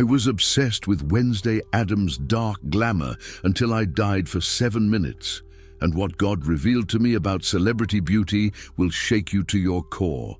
I was obsessed with Wednesday Addams' dark glamour until I died for 7 minutes. And what God revealed to me about celebrity beauty will shake you to your core.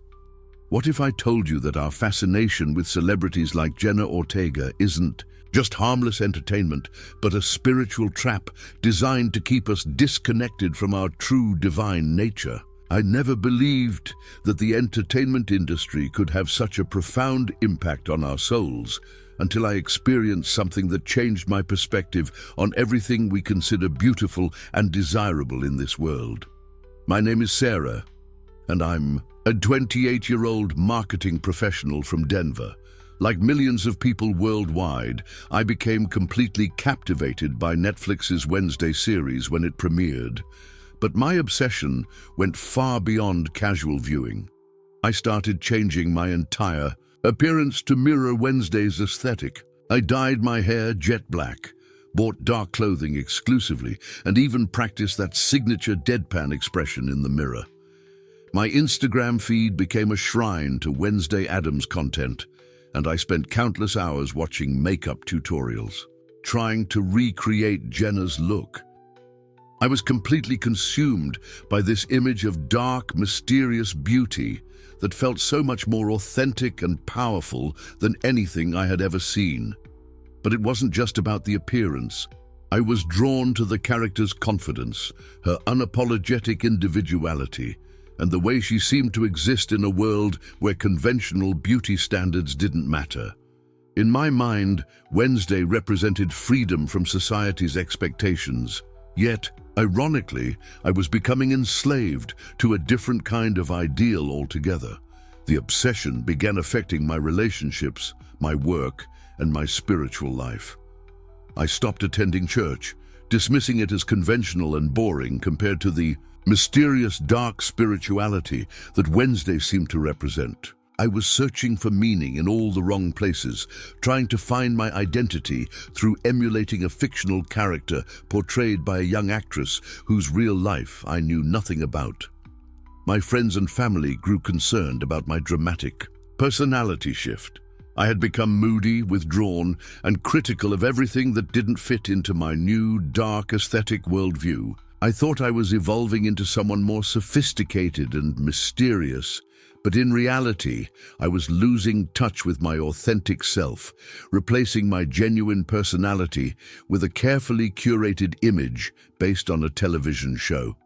What if I told you that our fascination with celebrities like Jenna Ortega isn't just harmless entertainment, but a spiritual trap designed to keep us disconnected from our true divine nature? I never believed that the entertainment industry could have such a profound impact on our souls until I experienced something that changed my perspective on everything we consider beautiful and desirable in this world. My name is Sarah, and I'm a 28-year-old marketing professional from Denver. Like millions of people worldwide, I became completely captivated by Netflix's Wednesday series when it premiered. But my obsession went far beyond casual viewing. I started changing my entire appearance to mirror Wednesday's aesthetic. I dyed my hair jet black, bought dark clothing exclusively, and even practiced that signature deadpan expression in the mirror. My Instagram feed became a shrine to Wednesday Addams content, and I spent countless hours watching makeup tutorials, trying to recreate Jenna's look. I was completely consumed by this image of dark, mysterious beauty that felt so much more authentic and powerful than anything I had ever seen. But it wasn't just about the appearance. I was drawn to the character's confidence, her unapologetic individuality, and the way she seemed to exist in a world where conventional beauty standards didn't matter. In my mind, Wednesday represented freedom from society's expectations. Yet, ironically, I was becoming enslaved to a different kind of ideal altogether. The obsession began affecting my relationships, my work, and my spiritual life. I stopped attending church, dismissing it as conventional and boring compared to the mysterious dark spirituality that Wednesday seemed to represent. I was searching for meaning in all the wrong places, trying to find my identity through emulating a fictional character portrayed by a young actress whose real life I knew nothing about. My friends and family grew concerned about my dramatic personality shift. I had become moody, withdrawn, and critical of everything that didn't fit into my new, dark aesthetic worldview. I thought I was evolving into someone more sophisticated and mysterious, but in reality, I was losing touch with my authentic self, replacing my genuine personality with a carefully curated image based on a television show.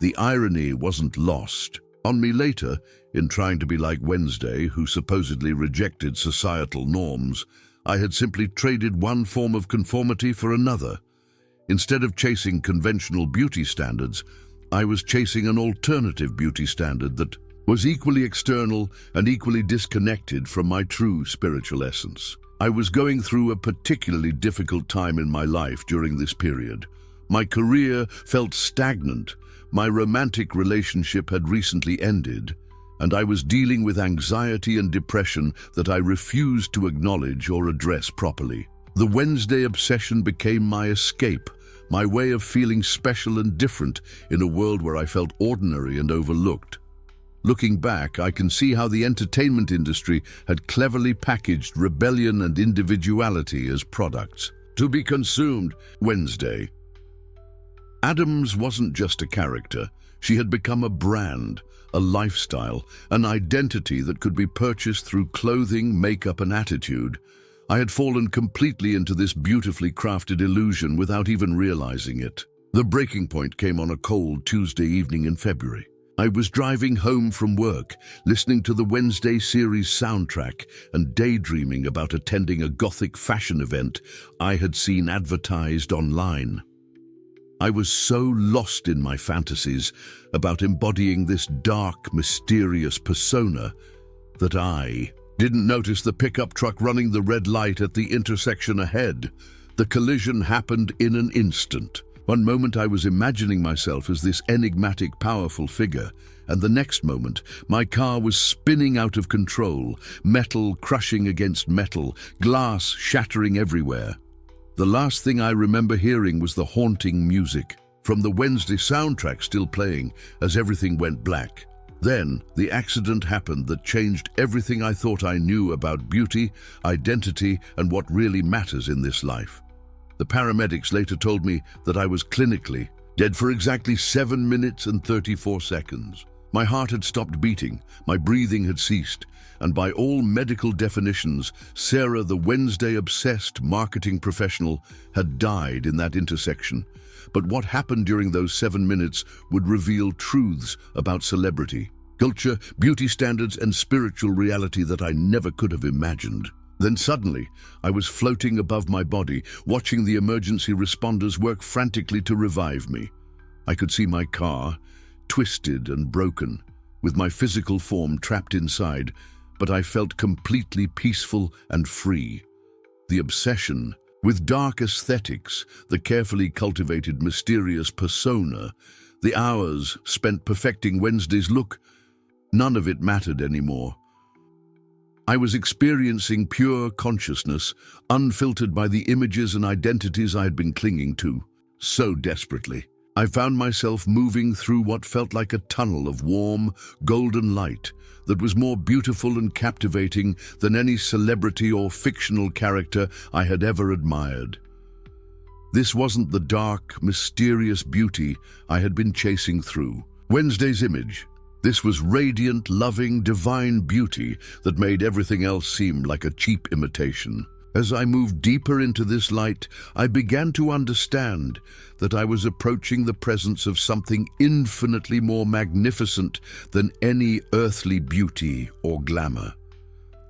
The irony wasn't lost on me later. In trying to be like Wednesday, who supposedly rejected societal norms, I had simply traded one form of conformity for another. Instead of chasing conventional beauty standards, I was chasing an alternative beauty standard that was equally external and equally disconnected from my true spiritual essence. I was going through a particularly difficult time in my life during this period. My career felt stagnant, my romantic relationship had recently ended, and I was dealing with anxiety and depression that I refused to acknowledge or address properly. The Wednesday obsession became my escape, my way of feeling special and different in a world where I felt ordinary and overlooked. Looking back, I can see how the entertainment industry had cleverly packaged rebellion and individuality as products to be consumed. Wednesday Addams wasn't just a character. She had become a brand, a lifestyle, an identity that could be purchased through clothing, makeup, and attitude. I had fallen completely into this beautifully crafted illusion without even realizing it. The breaking point came on a cold Tuesday evening in February. I was driving home from work, listening to the Wednesday series soundtrack and daydreaming about attending a gothic fashion event I had seen advertised online. I was so lost in my fantasies about embodying this dark, mysterious persona that I didn't notice the pickup truck running the red light at the intersection ahead. The collision happened in an instant. One moment I was imagining myself as this enigmatic, powerful figure, and the next moment my car was spinning out of control, metal crushing against metal, glass shattering everywhere. The last thing I remember hearing was the haunting music from the Wednesday soundtrack still playing as everything went black. Then, the accident happened that changed everything I thought I knew about beauty, identity, and what really matters in this life. The paramedics later told me that I was clinically dead for exactly 7 minutes and 34 seconds. My heart had stopped beating, my breathing had ceased, and by all medical definitions, Sarah, the Wednesday-obsessed marketing professional, had died in that intersection. But what happened during those 7 minutes would reveal truths about celebrity, culture, beauty standards, and spiritual reality that I never could have imagined. Then suddenly, I was floating above my body, watching the emergency responders work frantically to revive me. I could see my car, twisted and broken, with my physical form trapped inside, but I felt completely peaceful and free. The obsession with dark aesthetics, the carefully cultivated mysterious persona, the hours spent perfecting Wednesday's look, none of it mattered anymore. I was experiencing pure consciousness, unfiltered by the images and identities I had been clinging to so desperately. I found myself moving through what felt like a tunnel of warm, golden light that was more beautiful and captivating than any celebrity or fictional character I had ever admired. This wasn't the dark, mysterious beauty I had been chasing through Wednesday's image. This was radiant, loving, divine beauty that made everything else seem like a cheap imitation. As I moved deeper into this light, I began to understand that I was approaching the presence of something infinitely more magnificent than any earthly beauty or glamour.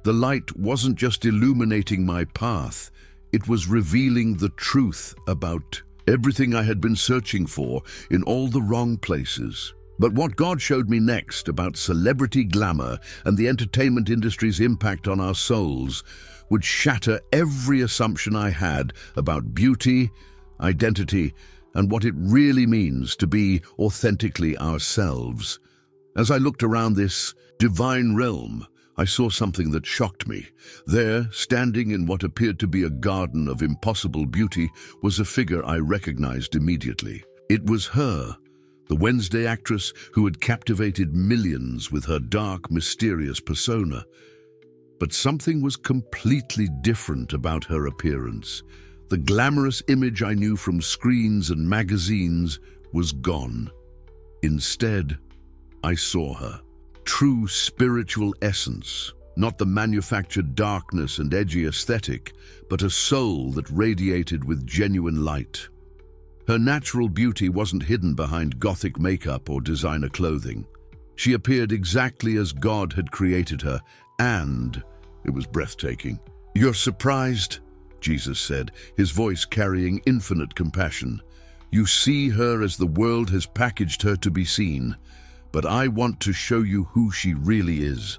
The light wasn't just illuminating my path, it was revealing the truth about everything I had been searching for in all the wrong places. But what God showed me next about celebrity glamour and the entertainment industry's impact on our souls would shatter every assumption I had about beauty, identity, and what it really means to be authentically ourselves. As I looked around this divine realm, I saw something that shocked me. There, standing in what appeared to be a garden of impossible beauty, was a figure I recognized immediately. It was her, the Wednesday actress who had captivated millions with her dark, mysterious persona. But something was completely different about her appearance. The glamorous image I knew from screens and magazines was gone. Instead, I saw her true spiritual essence, not the manufactured darkness and edgy aesthetic, but a soul that radiated with genuine light. Her natural beauty wasn't hidden behind gothic makeup or designer clothing. She appeared exactly as God had created her, and it was breathtaking. "You're surprised?" Jesus said, his voice carrying infinite compassion. "You see her as the world has packaged her to be seen, but I want to show you who she really is."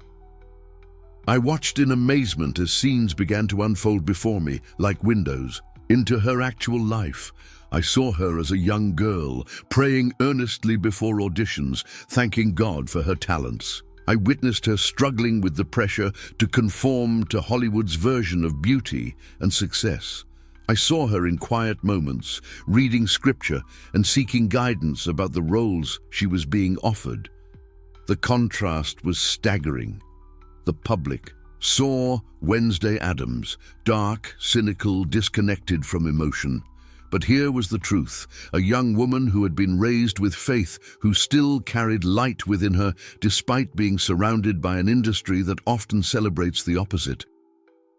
I watched in amazement as scenes began to unfold before me, like windows, into her actual life. I saw her as a young girl, praying earnestly before auditions, thanking God for her talents. I witnessed her struggling with the pressure to conform to Hollywood's version of beauty and success. I saw her in quiet moments, reading scripture and seeking guidance about the roles she was being offered. The contrast was staggering. The public saw Wednesday Addams, dark, cynical, disconnected from emotion. But here was the truth, a young woman who had been raised with faith, who still carried light within her despite being surrounded by an industry that often celebrates the opposite.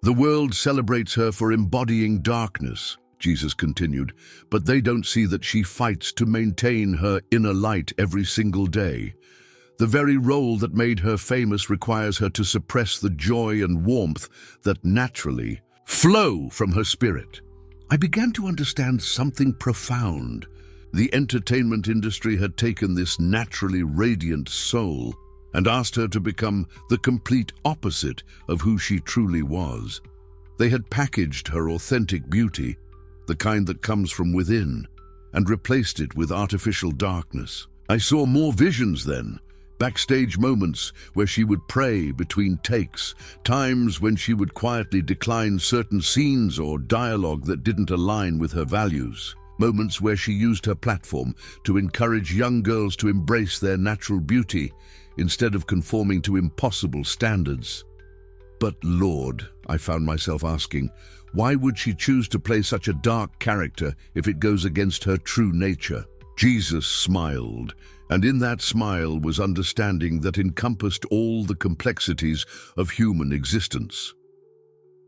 "The world celebrates her for embodying darkness," Jesus continued, "but they don't see that she fights to maintain her inner light every single day. The very role that made her famous requires her to suppress the joy and warmth that naturally flow from her spirit." I began to understand something profound. The entertainment industry had taken this naturally radiant soul and asked her to become the complete opposite of who she truly was. They had packaged her authentic beauty, the kind that comes from within, and replaced it with artificial darkness. I saw more visions then, backstage moments where she would pray between takes, times when she would quietly decline certain scenes or dialogue that didn't align with her values, moments where she used her platform to encourage young girls to embrace their natural beauty, instead of conforming to impossible standards. But Lord, I found myself asking, why would she choose to play such a dark character if it goes against her true nature? Jesus smiled, and in that smile was understanding that encompassed all the complexities of human existence.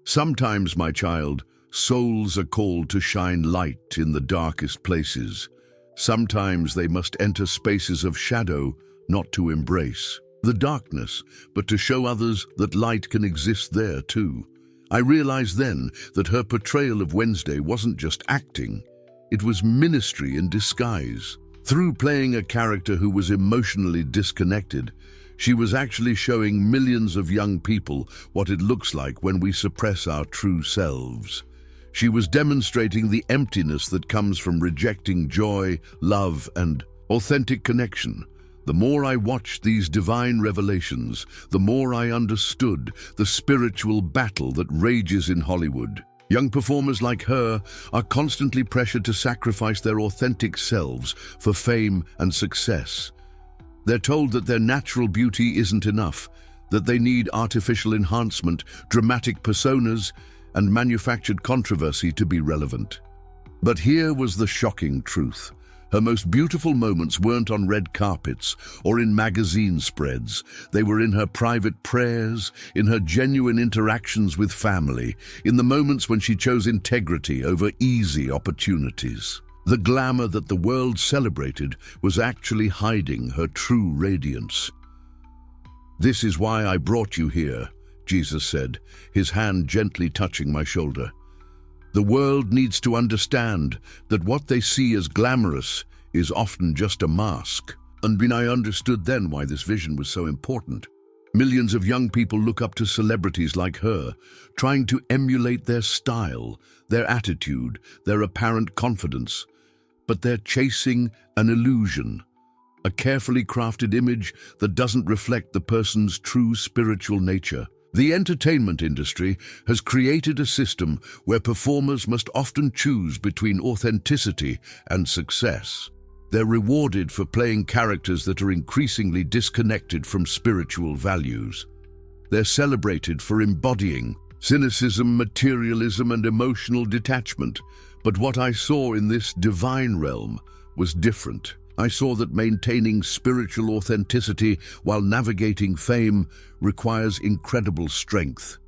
Sometimes, my child, souls are called to shine light in the darkest places. Sometimes they must enter spaces of shadow, not to embrace the darkness, but to show others that light can exist there too. I realized then that her portrayal of Wednesday wasn't just acting, it was ministry in disguise. Through playing a character who was emotionally disconnected, she was actually showing millions of young people what it looks like when we suppress our true selves. She was demonstrating the emptiness that comes from rejecting joy, love, and authentic connection. The more I watched these divine revelations, the more I understood the spiritual battle that rages in Hollywood. Young performers like her are constantly pressured to sacrifice their authentic selves for fame and success. They're told that their natural beauty isn't enough, that they need artificial enhancement, dramatic personas, and manufactured controversy to be relevant. But here was the shocking truth. Her most beautiful moments weren't on red carpets or in magazine spreads. They were in her private prayers, in her genuine interactions with family, in the moments when she chose integrity over easy opportunities. The glamour that the world celebrated was actually hiding her true radiance. "This is why I brought you here," Jesus said, his hand gently touching my shoulder. "The world needs to understand that what they see as glamorous is often just a mask." And when I understood then why this vision was so important. Millions of young people look up to celebrities like her, trying to emulate their style, their attitude, their apparent confidence. But they're chasing an illusion, a carefully crafted image that doesn't reflect the person's true spiritual nature. The entertainment industry has created a system where performers must often choose between authenticity and success. They're rewarded for playing characters that are increasingly disconnected from spiritual values. They're celebrated for embodying cynicism, materialism, and emotional detachment. But what I saw in this divine realm was different. I saw that maintaining spiritual authenticity while navigating fame requires incredible strength.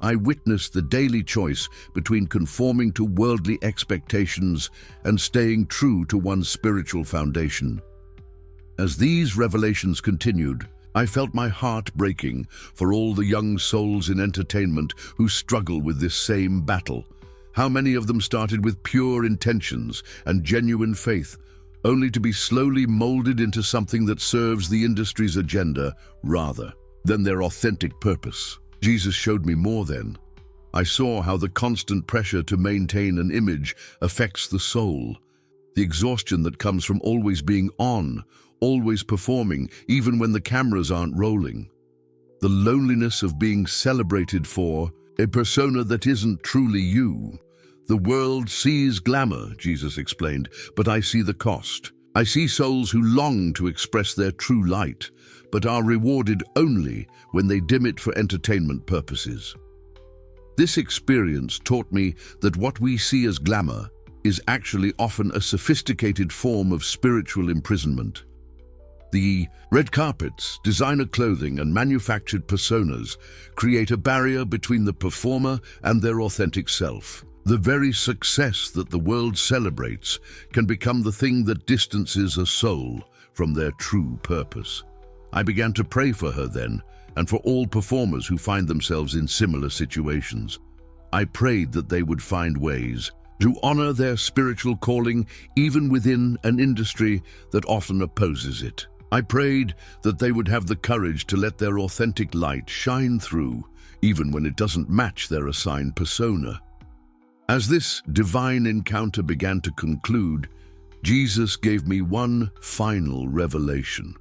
I witnessed the daily choice between conforming to worldly expectations and staying true to one's spiritual foundation. As these revelations continued, I felt my heart breaking for all the young souls in entertainment who struggle with this same battle. How many of them started with pure intentions and genuine faith, only to be slowly molded into something that serves the industry's agenda rather than their authentic purpose. Jesus showed me more then. I saw how the constant pressure to maintain an image affects the soul, the exhaustion that comes from always being on, always performing, even when the cameras aren't rolling. The loneliness of being celebrated for a persona that isn't truly you. "The world sees glamour," Jesus explained, "but I see the cost. I see souls who long to express their true light, but are rewarded only when they dim it for entertainment purposes." This experience taught me that what we see as glamour is actually often a sophisticated form of spiritual imprisonment. The red carpets, designer clothing, and manufactured personas create a barrier between the performer and their authentic self. The very success that the world celebrates can become the thing that distances a soul from their true purpose. I began to pray for her then, and for all performers who find themselves in similar situations. I prayed that they would find ways to honor their spiritual calling even within an industry that often opposes it. I prayed that they would have the courage to let their authentic light shine through, even when it doesn't match their assigned persona. As this divine encounter began to conclude, Jesus gave me one final revelation.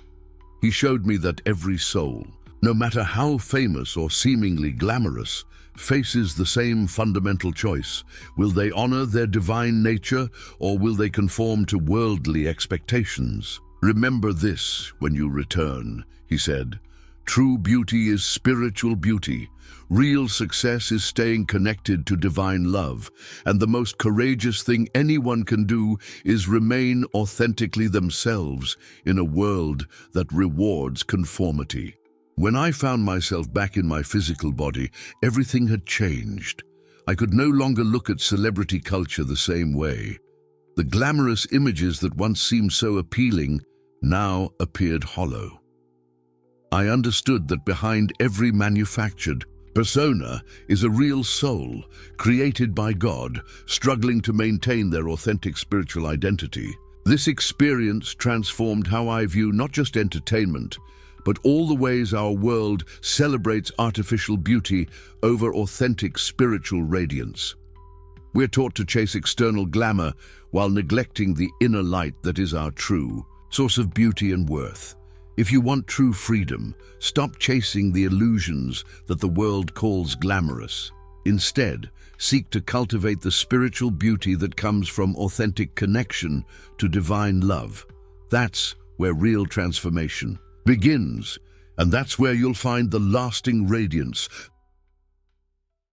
He showed me that every soul, no matter how famous or seemingly glamorous, faces the same fundamental choice. Will they honor their divine nature, or will they conform to worldly expectations? Remember this when you return, he said. True beauty is spiritual beauty. Real success is staying connected to divine love, and the most courageous thing anyone can do is remain authentically themselves in a world that rewards conformity. When I found myself back in my physical body, everything had changed. I could no longer look at celebrity culture the same way. The glamorous images that once seemed so appealing now appeared hollow. I understood that behind every manufactured persona is a real soul, created by God, struggling to maintain their authentic spiritual identity. This experience transformed how I view not just entertainment, but all the ways our world celebrates artificial beauty over authentic spiritual radiance. We're taught to chase external glamour while neglecting the inner light that is our true source of beauty and worth. If you want true freedom, stop chasing the illusions that the world calls glamorous. Instead, seek to cultivate the spiritual beauty that comes from authentic connection to divine love. That's where real transformation begins, and that's where you'll find the lasting radiance,